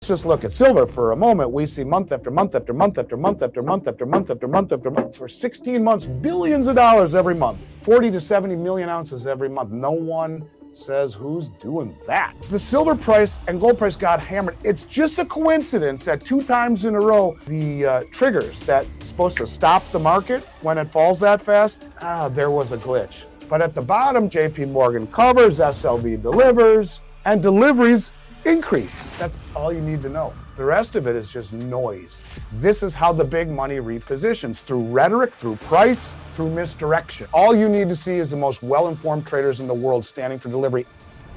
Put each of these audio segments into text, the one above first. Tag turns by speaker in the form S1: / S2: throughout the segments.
S1: Let's just look at silver for a moment. We see month after month after month after month after month after month after month after month for 16 months, billions of dollars every month, 40 to 70 million ounces every month. No one says who's doing that. The silver price and gold price got hammered. It's just a coincidence that 2 times in a row, the triggers that's supposed to stop the market when it falls that fast, there was a glitch. But at the bottom, JP Morgan covers, SLV delivers, and deliveries increase. That's all you need to know. The rest of it is just noise. This is how the big money repositions, through rhetoric, through price, through misdirection. All you need to see is the most well-informed traders in the world standing for delivery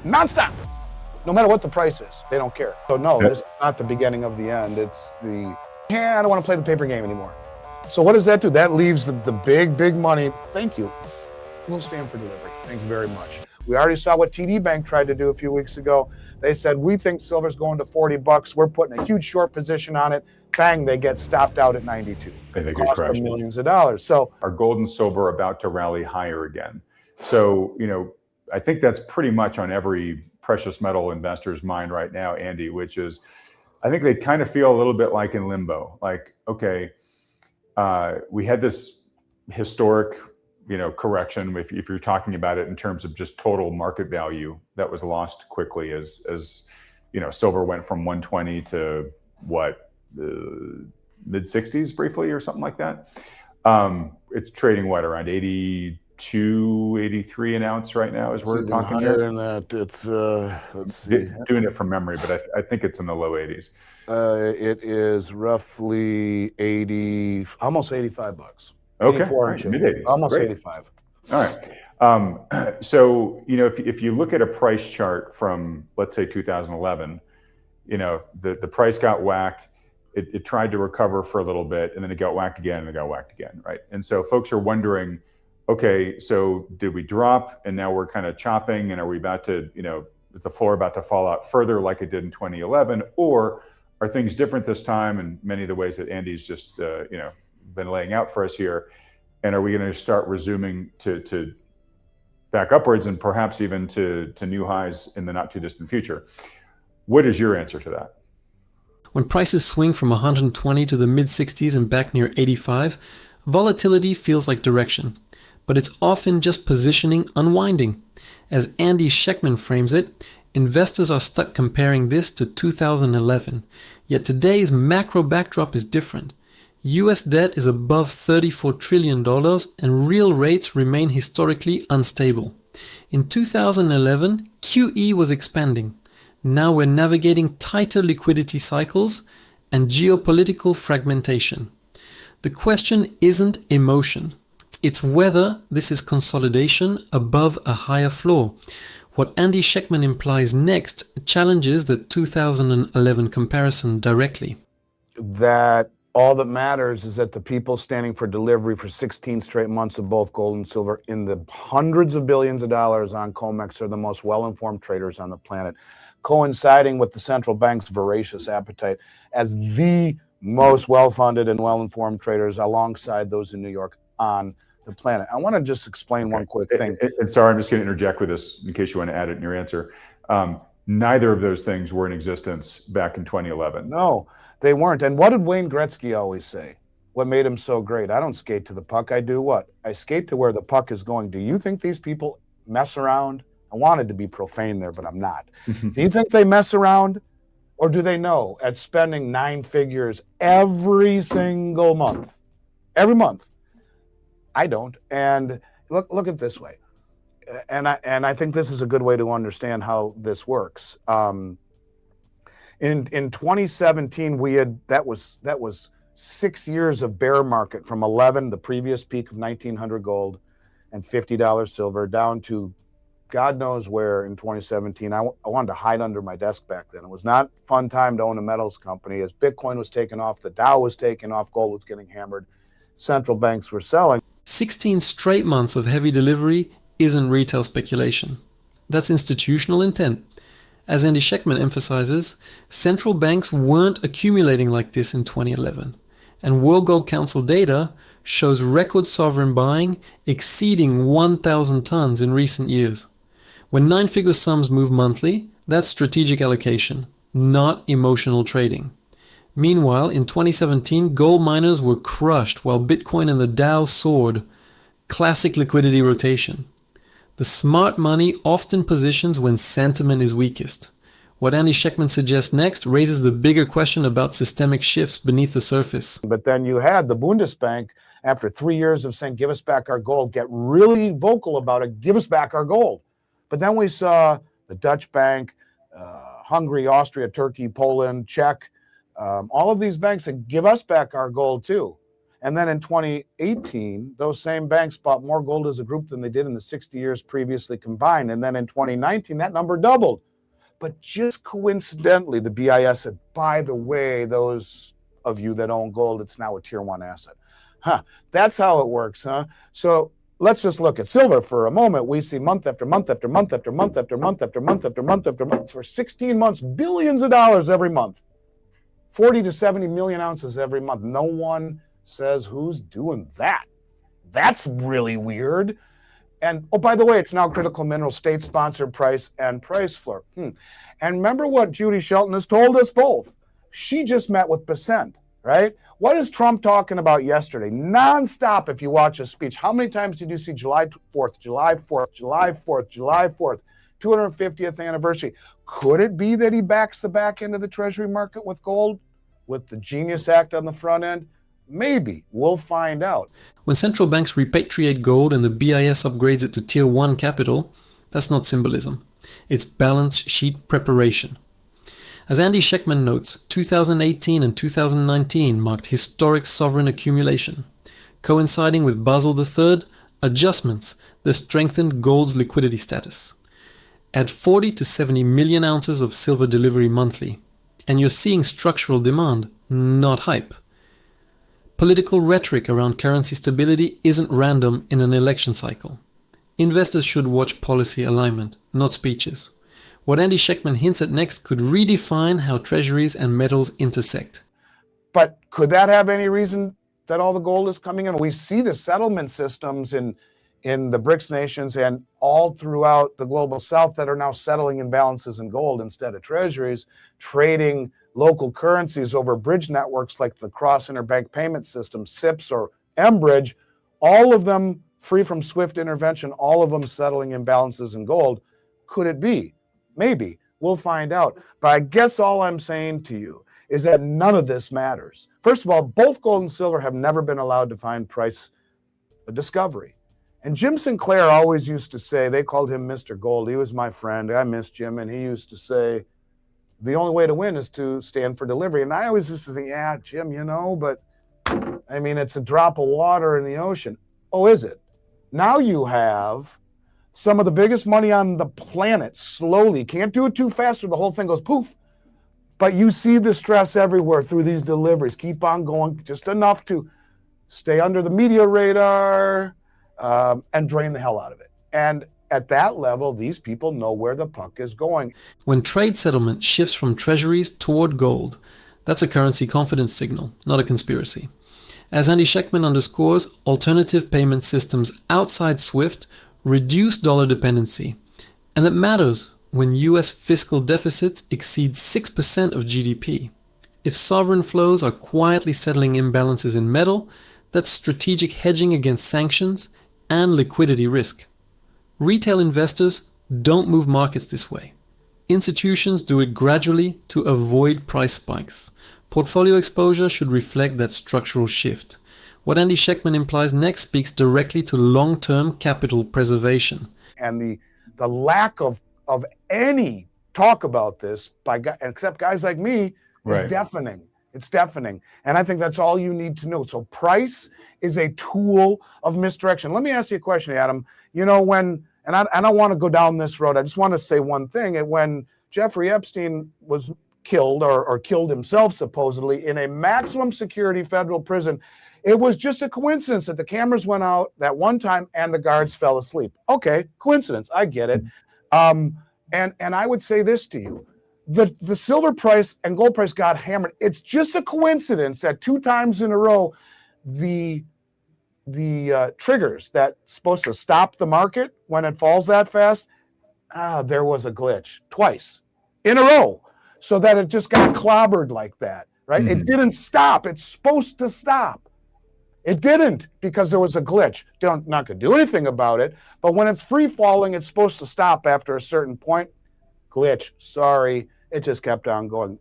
S1: nonstop, no matter what the price is. They don't care. So no, this is not the beginning of the end. It's the, I don't want to play the paper game anymore. So what does that do? That leaves the big money. Thank you. We'll stand for delivery. Thank you very much. We already saw what TD Bank tried to do a few weeks ago. They said, we think silver's going to $40. We're putting a huge short position on it. Bang, they get stopped out at 92.
S2: They
S1: cost them millions of dollars. So
S2: are gold and silver about to rally higher again? So, I think that's pretty much on every precious metal investor's mind right now, Andy, which is, I think they kind of feel a little bit like in limbo. Like, okay, we had this historic correction, if you're talking about it in terms of just total market value, that was lost quickly as silver went from 120 to what, mid 60s briefly or something like that. It's trading around 82, 83 an ounce right now as we're talking
S1: higher than that. It's let's see.
S2: Doing it from memory, but I think it's in the low 80s.
S1: It is roughly 80, almost $85.
S2: Okay,
S1: right,
S2: mid-80s.
S1: Almost
S2: Great.
S1: 85.
S2: All right. So, if you look at a price chart from, let's say, 2011, the price got whacked. It tried to recover for a little bit, and then it got whacked again, and it got whacked again, right? And so folks are wondering, okay, so did we drop, and now we're kind of chopping, and are we about to, is the floor about to fall out further like it did in 2011, or are things different this time in many of the ways that Andy's just, been laying out for us here? And are we going to start resuming to back upwards and perhaps even to new highs in the not too distant future? What is your answer to that?
S3: When prices swing from 120 to the mid 60s and back near 85, volatility feels like direction, but it's often just positioning unwinding. As Andy Schectman frames it, investors are stuck comparing this to 2011, yet today's macro backdrop is different. US debt is above $34 trillion and real rates remain historically unstable. In 2011, QE was expanding. Now we're navigating tighter liquidity cycles and geopolitical fragmentation. The question isn't emotion. It's whether this is consolidation above a higher floor. What Andy Schectman implies next challenges the 2011 comparison directly.
S1: That all that matters is that the people standing for delivery for 16 straight months of both gold and silver in the hundreds of billions of dollars on COMEX are the most well-informed traders on the planet, coinciding with the central bank's voracious appetite as the most well-funded and well-informed traders alongside those in New York on the planet. I want to just explain one quick thing.
S2: And sorry, I'm just going to interject with this in case you want to add it in your answer. Neither of those things were in existence back in 2011.
S1: No, they weren't. And what did Wayne Gretzky always say? What made him so great? I don't skate to the puck. I do what? I skate to where the puck is going. Do you think these people mess around? I wanted to be profane there, but I'm not. Do you think they mess around? Or do they know at spending 9 figures every single month? Every month. I don't. And look at it this way. And I think this is a good way to understand how this works. In 2017, that was 6 years of bear market from 11, the previous peak of 1900 gold and $50 silver, down to God knows where in 2017. I wanted to hide under my desk back then. It was not a fun time to own a metals company. As Bitcoin was taking off, the Dow was taking off, gold was getting hammered, central banks were selling.
S3: 16 straight months of heavy delivery isn't retail speculation. That's institutional intent. As Andy Schectman emphasizes, central banks weren't accumulating like this in 2011, and World Gold Council data shows record sovereign buying exceeding 1,000 tons in recent years. When 9-figure sums move monthly, that's strategic allocation. not emotional trading. Meanwhile, in 2017, gold miners were crushed while Bitcoin and the Dow soared. Classic liquidity rotation. The smart money often positions when sentiment is weakest. What Andy Schectman suggests next raises the bigger question about systemic shifts beneath the surface.
S1: But then you had the Bundesbank, after 3 years of saying, give us back our gold, get really vocal about it, give us back our gold. But then we saw the Dutch bank, Hungary, Austria, Turkey, Poland, Czech, all of these banks said, give us back our gold too. And then in 2018, those same banks bought more gold as a group than they did in the 60 years previously combined. And then in 2019, that number doubled. But just coincidentally, the BIS said, by the way, those of you that own gold, it's now a tier 1 asset. That's how it works, huh? So let's just look at silver for a moment. We see month after month after month after month after month after month after month after month for 16 months, billions of dollars every month, 40 to 70 million ounces every month. No one says who's doing that. That's really weird. And oh, by the way, it's now critical mineral state-sponsored price and price floor. And remember what Judy Shelton has told us both. She just met with Besant, right? What is Trump talking about yesterday? Nonstop, if you watch his speech. How many times did you see July 4th, July 4th, July 4th, July 4th, 250th anniversary? Could it be that he backs the back end of the Treasury market with gold, with the Genius Act on the front end? Maybe. We'll find out.
S3: When central banks repatriate gold and the BIS upgrades it to Tier 1 capital, that's not symbolism. It's balance sheet preparation. As Andy Schectman notes, 2018 and 2019 marked historic sovereign accumulation. Coinciding with Basel III, adjustments that strengthened gold's liquidity status. Add 40 to 70 million ounces of silver delivery monthly, and you're seeing structural demand, not hype. Political rhetoric around currency stability isn't random in an election cycle. Investors should watch policy alignment, not speeches. What Andy Schectman hints at next could redefine how treasuries and metals intersect.
S1: But could that have any reason that all the gold is coming in? We see the settlement systems in the BRICS nations and all throughout the global south that are now settling imbalances in gold instead of treasuries, trading local currencies over bridge networks like the Cross Interbank Payment System, SIPS or mBridge, all of them free from SWIFT intervention, all of them settling imbalances in gold. Could it be? Maybe. We'll find out. But I guess all I'm saying to you is that none of this matters. First of all, both gold and silver have never been allowed to find price discovery. And Jim Sinclair always used to say, they called him Mr. Gold. He was my friend. I miss Jim. And he used to say, the only way to win is to stand for delivery. And I always used to think, yeah, Jim, you know, but I mean, it's a drop of water in the ocean. Oh, is it? Now you have some of the biggest money on the planet slowly. Can't do it too fast or the whole thing goes poof. But you see the stress everywhere through these deliveries. Keep on going, just enough to stay under the media radar and drain the hell out of it. And at that level, these people know where the puck is going.
S3: When trade settlement shifts from treasuries toward gold, that's a currency confidence signal, not a conspiracy. As Andy Schectman underscores, alternative payment systems outside SWIFT reduce dollar dependency, and that matters when US fiscal deficits exceed 6% of GDP. If sovereign flows are quietly settling imbalances in metal, that's strategic hedging against sanctions and liquidity risk. Retail investors don't move markets this way. Institutions do it gradually to avoid price spikes. Portfolio exposure should reflect that structural shift. What Andy Schectman implies next speaks directly to long-term capital preservation.
S1: And the lack of any talk about this by except guys like me is deafening. It's deafening. And I think that's all you need to know. So price is a tool of misdirection. Let me ask you a question, Adam. You know, and I don't want to go down this road. I just want to say one thing. When Jeffrey Epstein was killed or killed himself supposedly in a maximum security federal prison, it was just a coincidence that the cameras went out that one time and the guards fell asleep. Okay, coincidence. I get it. And I would say this to you. The silver price and gold price got hammered. It's just a coincidence that 2 times in a row, the triggers that's supposed to stop the market when it falls that fast, there was a glitch twice in a row. so that it just got clobbered like that, right? It didn't stop. It's supposed to stop. It didn't, because there was a glitch. Not going to do anything about it, but when it's free falling, it's supposed to stop after a certain point. Glitch, sorry, it just kept on going.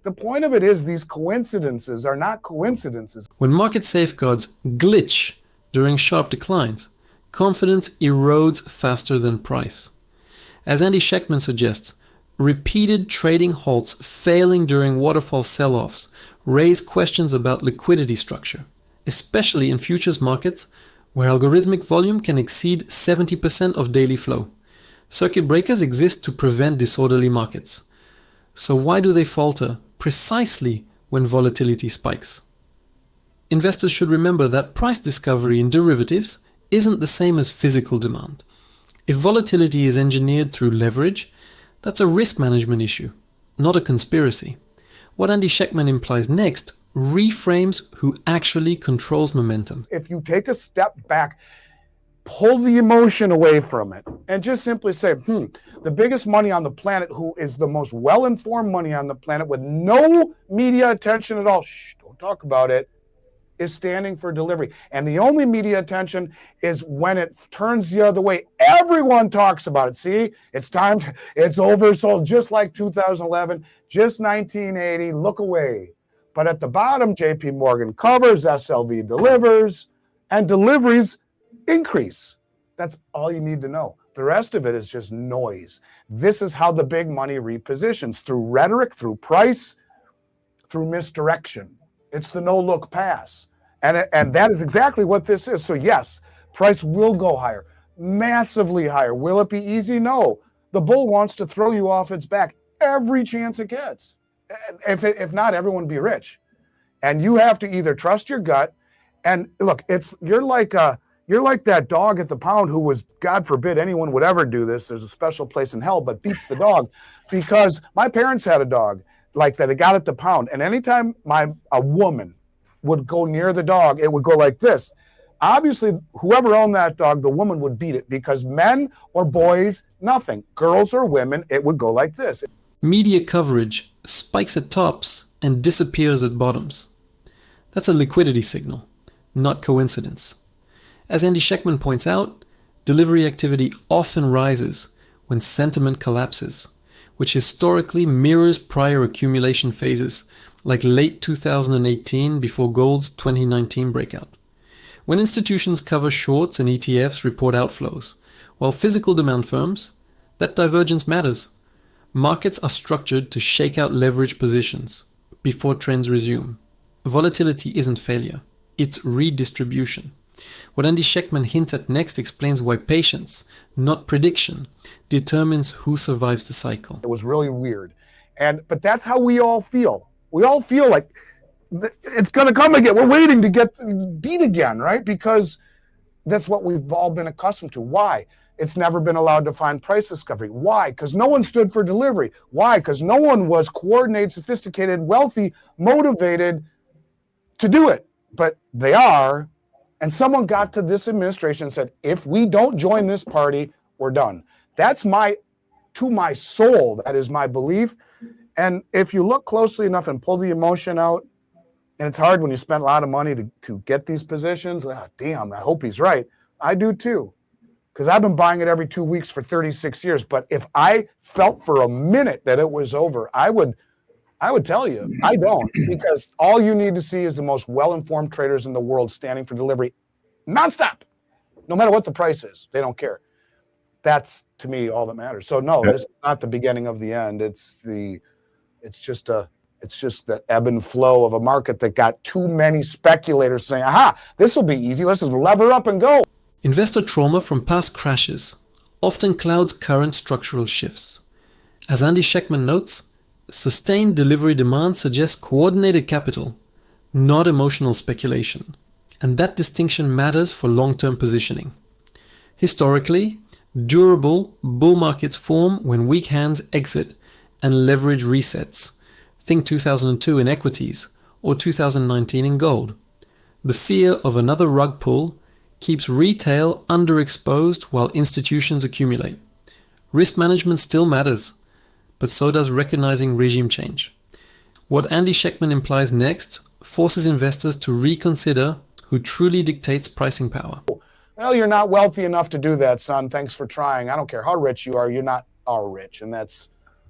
S1: The point of it is these coincidences are not coincidences.
S3: When market safeguards glitch during sharp declines, confidence erodes faster than price. As Andy Schectman suggests, repeated trading halts failing during waterfall sell-offs raise questions about liquidity structure, especially in futures markets where algorithmic volume can exceed 70% of daily flow. Circuit breakers exist to prevent disorderly markets. So why do they falter precisely when volatility spikes? Investors should remember that price discovery in derivatives isn't the same as physical demand. If volatility is engineered through leverage, that's a risk management issue, not a conspiracy. What Andy Schectman implies next reframes who actually controls momentum.
S1: If you take a step back, pull the emotion away from it, and just simply say, the biggest money on the planet, who is the most well-informed money on the planet with no media attention at all, don't talk about it, is standing for delivery. And the only media attention is when it turns the other way. Everyone talks about it. See, it's time, it's oversold, just like 2011, just 1980, look away. But at the bottom, JP Morgan covers, SLV delivers, and deliveries increase. That's all you need to know. The rest of it is just noise. This is how the big money repositions, through rhetoric, through price, through misdirection. It's the no-look pass. And that is exactly what this is. So yes, price will go higher, massively higher. Will it be easy? No. The bull wants to throw you off its back every chance it gets. If not, everyone would be rich. And you have to either trust your gut, and look, you're like that dog at the pound who was, God forbid anyone would ever do this, there's a special place in hell, but beats the dog. Because my parents had a dog like that. They got at the pound. And anytime a woman would go near the dog, it would go like this. Obviously, whoever owned that dog, the woman would beat it, because men or boys, nothing. Girls or women, it would go like this.
S3: Media coverage spikes at tops and disappears at bottoms. That's a liquidity signal, not coincidence. As Andy Schectman points out, delivery activity often rises when sentiment collapses, which historically mirrors prior accumulation phases, like late 2018 before gold's 2019 breakout. When institutions cover shorts and ETFs report outflows, while physical demand firms, that divergence matters. Markets are structured to shake out leverage positions before trends resume. Volatility isn't failure, it's redistribution. What Andy Schectman hints at next explains why patience, not prediction, determines who survives the cycle.
S1: It was really weird. But that's how we all feel. We all feel like it's going to come again. We're waiting to get beat again, right? Because that's what we've all been accustomed to. Why? It's never been allowed to find price discovery. Why? Because no one stood for delivery. Why? Because no one was coordinated, sophisticated, wealthy, motivated to do it. But they are. And someone got to this administration and said, if we don't join this party, we're done. That's to my soul, that is my belief. And if you look closely enough and pull the emotion out, and it's hard when you spend a lot of money to get these positions, damn, I hope he's right. I do too, because I've been buying it every 2 weeks for 36 years. But if I felt for a minute that it was over, I would tell you. I don't, because all you need to see is the most well-informed traders in the world standing for delivery nonstop, no matter what the price is. They don't care. That's, to me, all that matters. So no, this is not the beginning of the end. It's just the ebb and flow of a market that got too many speculators saying, aha, this will be easy. Let's just lever up and go.
S3: Investor trauma from past crashes often clouds current structural shifts. As Andy Schectman notes, sustained delivery demand suggests coordinated capital, not emotional speculation. And that distinction matters for long-term positioning. Historically, durable bull markets form when weak hands exit and leverage resets. Think 2002 in equities or 2019 in gold. The fear of another rug pull keeps retail underexposed while institutions accumulate. Risk management still matters, but so does recognizing regime change. What Andy Schectman implies next forces investors to reconsider who truly dictates pricing power.
S1: Well, you're not wealthy enough to do that, son. Thanks for trying. I don't care how rich you are, you're not our rich, and that's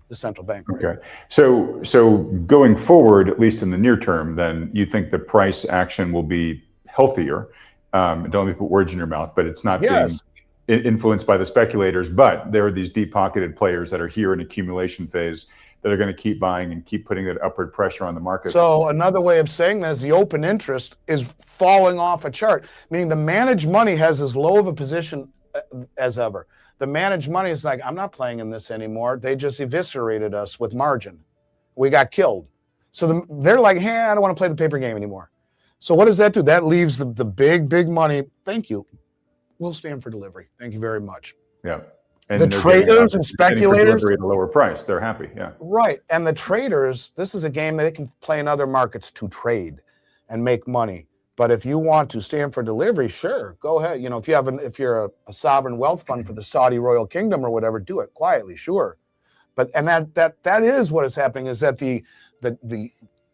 S1: the central bank.
S2: Okay. So going forward, at least in the near term, then you think the price action will be healthier. Don't let me put words in your mouth, but it's not being influenced by the speculators, but there are these deep-pocketed players that are here in accumulation phase that are going to keep buying and keep putting that upward pressure on the market.
S1: So another way of saying that is the open interest is falling off a chart, meaning the managed money has as low of a position as ever. The managed money is like, I'm not playing in this anymore. They just eviscerated us with margin. We got killed. So they're like, hey, I don't want to play the paper game anymore. So what does that do? That leaves the big money. Thank you. We'll stand for delivery. Thank you very much.
S2: Yeah. And
S1: the traders and speculators
S2: at a lower price. They're happy. Yeah.
S1: Right. And the traders, this is a game they can play in other markets to trade and make money. But if you want to stand for delivery, sure, go ahead. You know, if you're a sovereign wealth fund for the Saudi royal kingdom or whatever, do it quietly, sure. But that is what is happening, is that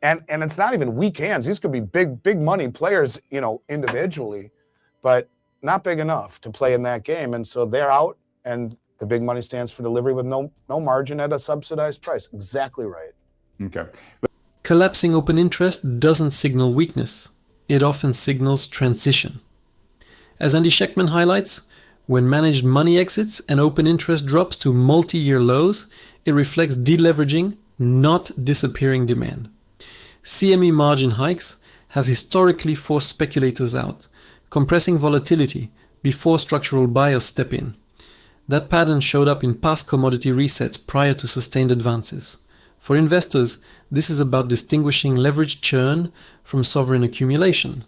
S1: and it's not even weak hands. These could be big money players, you know, individually, but not big enough to play in that game. And so they're out, and the big money stands for delivery with no margin at a subsidized price. Exactly right.
S2: Okay.
S3: Collapsing open interest doesn't signal weakness. It often signals transition. As Andy Schectman highlights, when managed money exits and open interest drops to multi-year lows, it reflects deleveraging, not disappearing demand. CME margin hikes have historically forced speculators out, compressing volatility before structural buyers step in. That pattern showed up in past commodity resets prior to sustained advances. For investors, this is about distinguishing leveraged churn from sovereign accumulation.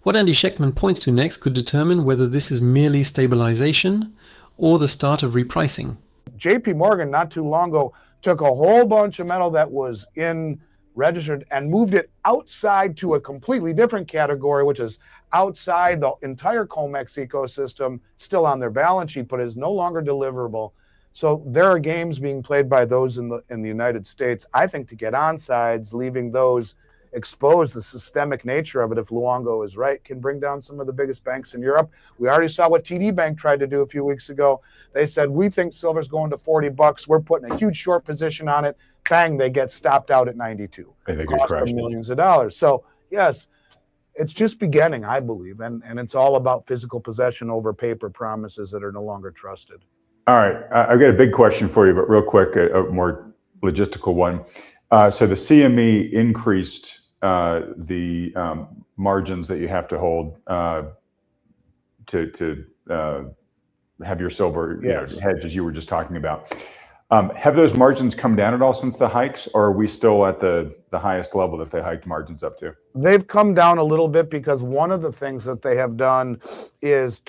S3: What Andy Schectman points to next could determine whether this is merely stabilization or the start of repricing.
S1: JP Morgan, not too long ago, took a whole bunch of metal that was in registered and moved it outside to a completely different category, which is outside the entire COMEX ecosystem, still on their balance sheet, but is no longer deliverable. So there are games being played by those in the United States, I think, to get on sides, leaving those exposed. The systemic nature of it, if Luongo is right, can bring down some of the biggest banks in Europe. We already saw what TD Bank tried to do a few weeks ago. They said, we think silver's going to $40. We're putting a huge short position on it. Bang, they get stopped out at 92.
S2: And they
S1: cost them millions of dollars. So yes, it's just beginning, I believe. And it's all about physical possession over paper promises that are no longer trusted.
S2: All right. I've got a big question for you, but real quick, a more logistical one. So the CME increased the margins that you have to hold to have your silver hedge, as you were just talking about. Have those margins come down at all since the hikes, or are we still at the highest level that they hiked margins up to?
S1: They've come down a little bit because one of the things that they have done is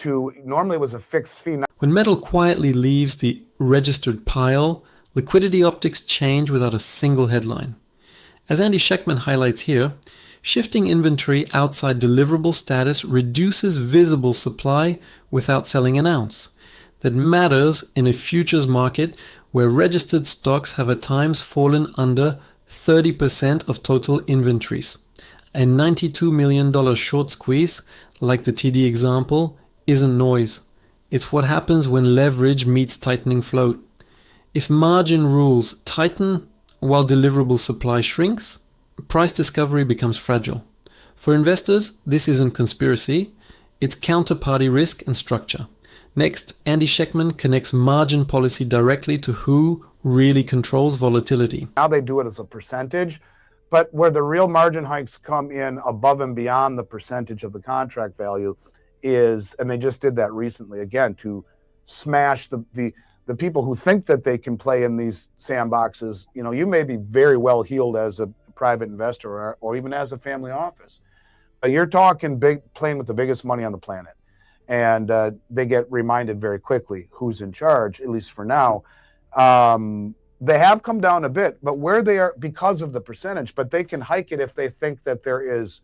S1: normally it was a fixed fee.
S3: When metal quietly leaves the registered pile, liquidity optics change without a single headline. As Andy Schectman highlights here, shifting inventory outside deliverable status reduces visible supply without selling an ounce. That matters in a futures market where registered stocks have at times fallen under 30% of total inventories. A $92 million short squeeze, like the TD example, isn't noise. It's what happens when leverage meets tightening float. If margin rules tighten while deliverable supply shrinks, price discovery becomes fragile. For investors, this isn't conspiracy, it's counterparty risk and structure. Next, Andy Schectman connects margin policy directly to who really controls volatility.
S1: Now they do it as a percentage, but where the real margin hikes come in above and beyond the percentage of the contract value is, and they just did that recently, again, to smash the people who think that they can play in these sandboxes. You know, you may be very well heeled as a private investor or even as a family office. You're talking playing with the biggest money on the planet. And they get reminded very quickly who's in charge, at least for now. They have come down a bit, but where they are because of the percentage, but they can hike it if they think that there is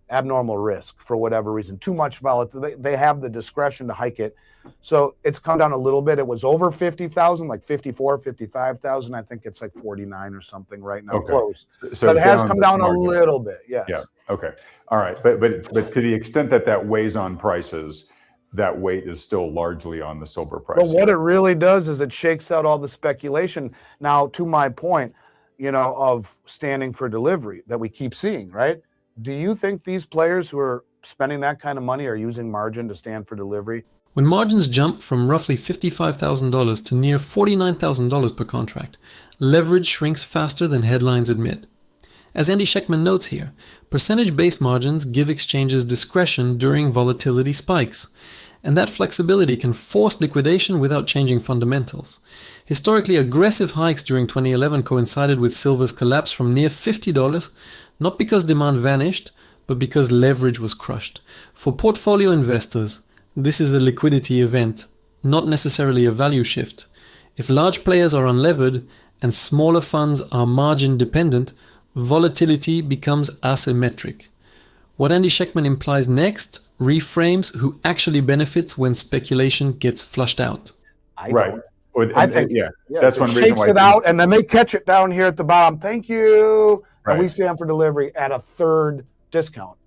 S1: abnormal risk for whatever reason, too much volatility. They have the discretion to hike it. So it's come down a little bit. It was over 50,000, like 54, 55,000. I think it's like 49 or something right now, close.
S2: So
S1: but it has come down a little bit, yes.
S2: Yeah, okay. All right, but to the extent that that weighs on prices, that weight is still largely on the silver price.
S1: But what it really does is it shakes out all the speculation. Now, to my point, of standing for delivery that we keep seeing, right? Do you think these players who are spending that kind of money are using margin to stand for delivery?
S3: When margins jump from roughly $55,000 to near $49,000 per contract, leverage shrinks faster than headlines admit. As Andy Schectman notes here, percentage-based margins give exchanges discretion during volatility spikes, and that flexibility can force liquidation without changing fundamentals. Historically, aggressive hikes during 2011 coincided with silver's collapse from near $50, not because demand vanished, but because leverage was crushed. For portfolio investors, this is a liquidity event, not necessarily a value shift. If large players are unlevered and smaller funds are margin dependent, volatility becomes asymmetric. What Andy Schectman implies next reframes who actually benefits when speculation gets flushed out.
S1: I think,
S2: that's one reason why.
S1: Shakes it out, and then they catch it down here at the bottom. Thank you.
S2: Right.
S1: And we stand for delivery at a third discount.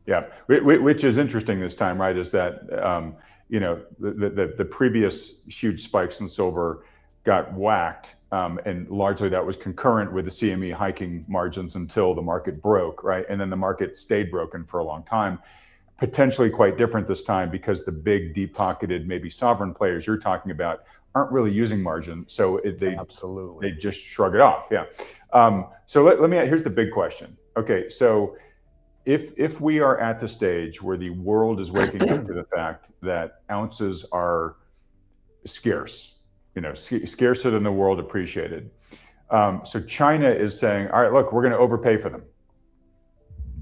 S2: Yeah, which is interesting this time, right? Is that the previous huge spikes in silver got whacked, and largely that was concurrent with the CME hiking margins until the market broke, right? And then the market stayed broken for a long time. Potentially quite different this time because the big, deep-pocketed, maybe sovereign players you're talking about aren't really using margin, so they just shrug it off. Yeah. So let me. Here's the big question. Okay, so if we are at the stage where the world is waking up to the fact that ounces are scarce, scarcer than the world appreciated. So China is saying, all right, look, we're going to overpay for them.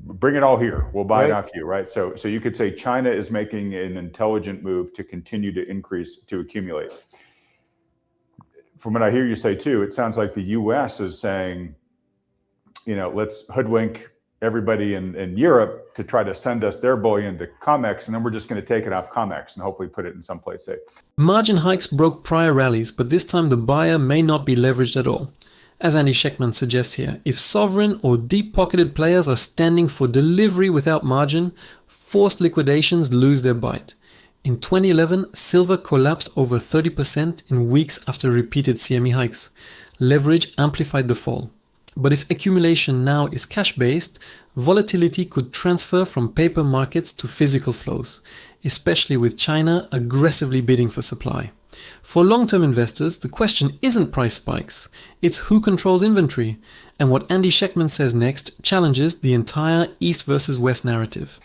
S2: Bring it all here. We'll buy it off you, right? So you could say China is making an intelligent move to continue to increase, to accumulate. From what I hear you say too, it sounds like the U.S. is saying, let's hoodwink everybody in Europe to try to send us their bullion to COMEX, and then we're just going to take it off COMEX and hopefully put it in someplace safe.
S3: Margin hikes broke prior rallies, but this time the buyer may not be leveraged at all. As Andy Schectman suggests here, if sovereign or deep-pocketed players are standing for delivery without margin, forced liquidations lose their bite. In 2011, silver collapsed over 30% in weeks after repeated CME hikes. Leverage amplified the fall. But if accumulation now is cash-based, volatility could transfer from paper markets to physical flows, especially with China aggressively bidding for supply. For long-term investors, the question isn't price spikes, it's who controls inventory, and what Andy Schectman says next challenges the entire East versus West narrative.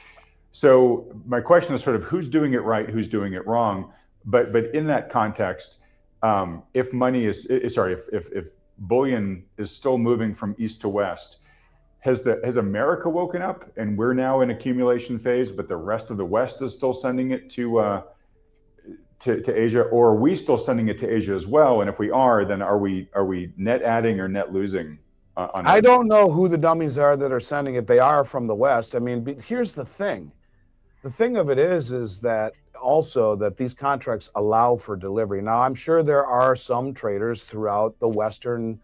S2: So my question is sort of who's doing it right, who's doing it wrong, but in that context, if bullion is still moving from east to west, has America woken up and we're now in accumulation phase, but the rest of the West is still sending it to Asia, or are we still sending it to Asia as well? And if we are, then are we net adding or net losing? I
S1: don't know who the dummies are that are sending it. They are from the West. I mean, here's the thing. The thing of it is that also that these contracts allow for delivery. Now, I'm sure there are some traders throughout the Western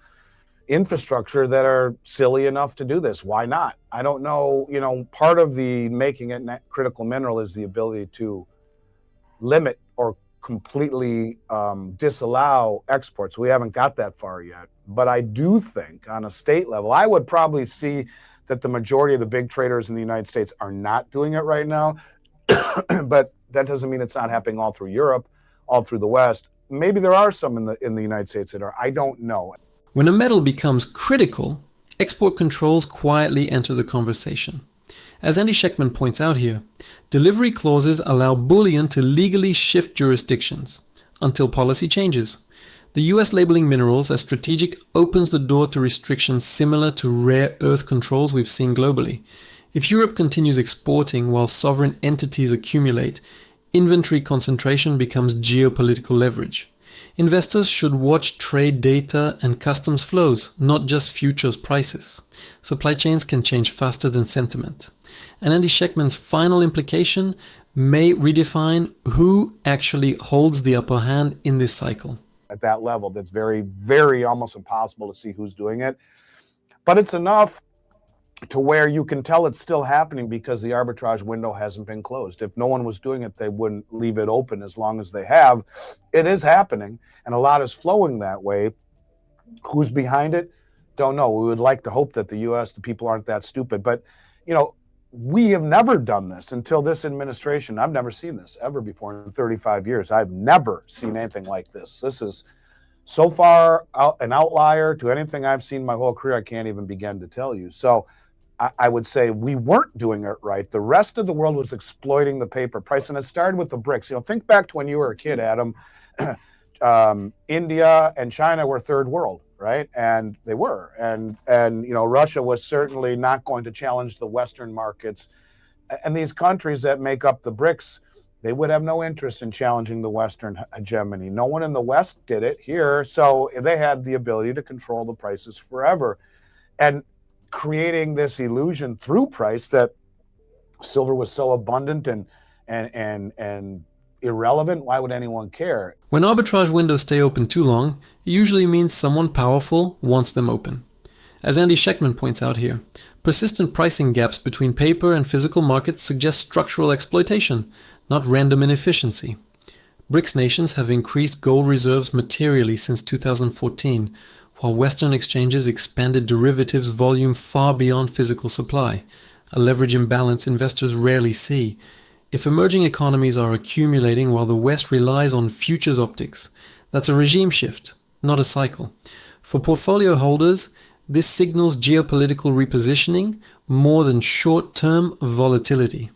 S1: infrastructure that are silly enough to do this. Why not? I don't know. Part of the making it critical mineral is the ability to limit or completely disallow exports. We haven't got that far yet. But I do think on a state level, I would probably see that the majority of the big traders in the United States are not doing it right now. But that doesn't mean it's not happening all through Europe, all through the West. Maybe there are some in the United States that are. I don't know.
S3: When a metal becomes critical, export controls quietly enter the conversation. As Andy Schectman points out here, delivery clauses allow bullion to legally shift jurisdictions until policy changes. The US labeling minerals as strategic opens the door to restrictions similar to rare earth controls we've seen globally. If Europe continues exporting while sovereign entities accumulate, inventory concentration becomes geopolitical leverage. Investors should watch trade data and customs flows, not just futures prices. Supply chains can change faster than sentiment. And Andy Schectman's final implication may redefine who actually holds the upper hand in this cycle.
S1: At that level, that's very, very almost impossible to see who's doing it. But it's enough to where you can tell it's still happening because the arbitrage window hasn't been closed. If no one was doing it, they wouldn't leave it open as long as they have. It is happening, and a lot is flowing that way. Who's behind it? Don't know. We would like to hope that the U.S., the people aren't that stupid. But, you know, we have never done this until this administration. I've never seen this ever before in 35 years. I've never seen anything like this. This is so far an outlier to anything I've seen my whole career. I can't even begin to tell you. So I would say we weren't doing it right. The rest of the world was exploiting the paper price, and it started with the BRICS. You know, think back to when you were a kid, Adam. India and China were third world, right? And they were. And you know, Russia was certainly not going to challenge the Western markets. And these countries that make up the BRICS, they would have no interest in challenging the Western hegemony. No one in the West did it here, so they had the ability to control the prices forever. And creating this illusion through price that silver was so abundant and irrelevant, why would anyone care?
S3: When arbitrage windows stay open too long, it usually means someone powerful wants them open. As Andy Schectman points out here, persistent pricing gaps between paper and physical markets suggest structural exploitation, not random inefficiency. BRICS nations have increased gold reserves materially since 2014, while Western exchanges expanded derivatives volume far beyond physical supply, a leverage imbalance investors rarely see. If emerging economies are accumulating while the West relies on futures optics, that's a regime shift, not a cycle. For portfolio holders, this signals geopolitical repositioning more than short-term volatility.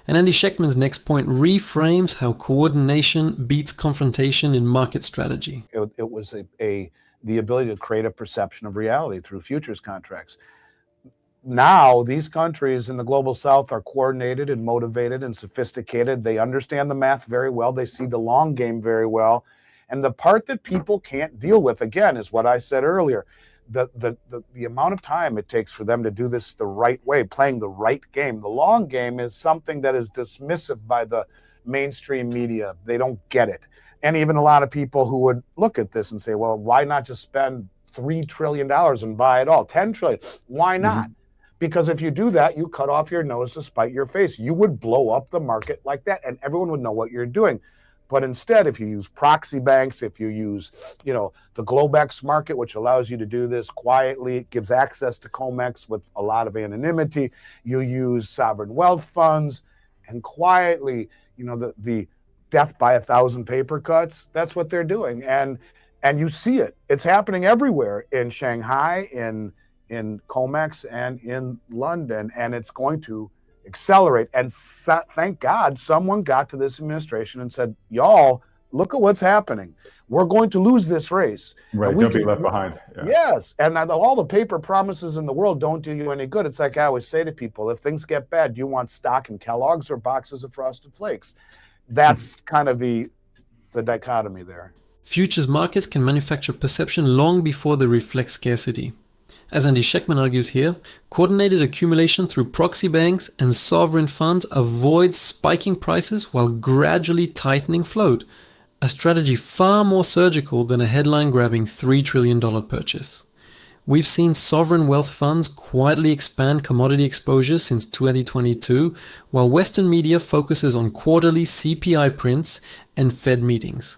S3: And Andy Schectman's next point reframes how coordination beats confrontation in market strategy.
S1: It was the ability to create a perception of reality through futures contracts. Now, these countries in the global south are coordinated and motivated and sophisticated. They understand the math very well. They see the long game very well. And the part that people can't deal with, again, is what I said earlier. The amount of time it takes for them to do this the right way, playing the right game. The long game is something that is dismissive by the mainstream media. They don't get it. And even a lot of people who would look at this and say, well, why not just spend $3 trillion and buy it all? 10 trillion. Why not? Mm-hmm. Because if you do that, you cut off your nose to spite your face. You would blow up the market like that, and everyone would know what you're doing. But instead, if you use proxy banks, if you use, you know, the Globex market, which allows you to do this quietly, it gives access to COMEX with a lot of anonymity. You use sovereign wealth funds, and quietly, you know, the death by 1,000 paper cuts, that's what they're doing. And you see it. It's happening everywhere, in Shanghai, in COMEX, and in London, and it's going to accelerate. And thank God someone got to this administration and said, y'all, look at what's happening. We're going to lose this race.
S2: Right, don't be left behind.
S1: Yeah. Yes, and all the paper promises in the world don't do you any good. It's like I always say to people, if things get bad, do you want stock in Kellogg's or boxes of Frosted Flakes? That's kind of the dichotomy there.
S3: Futures markets can manufacture perception long before they reflect scarcity. As Andy Schectman argues here, coordinated accumulation through proxy banks and sovereign funds avoids spiking prices while gradually tightening float, a strategy far more surgical than a headline-grabbing $3 trillion purchase. We've seen sovereign wealth funds quietly expand commodity exposure since 2022, while Western media focuses on quarterly CPI prints and Fed meetings.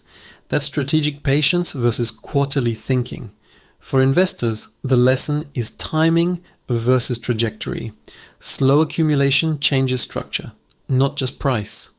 S3: That's strategic patience versus quarterly thinking. For investors, the lesson is timing versus trajectory. Slow accumulation changes structure, not just price.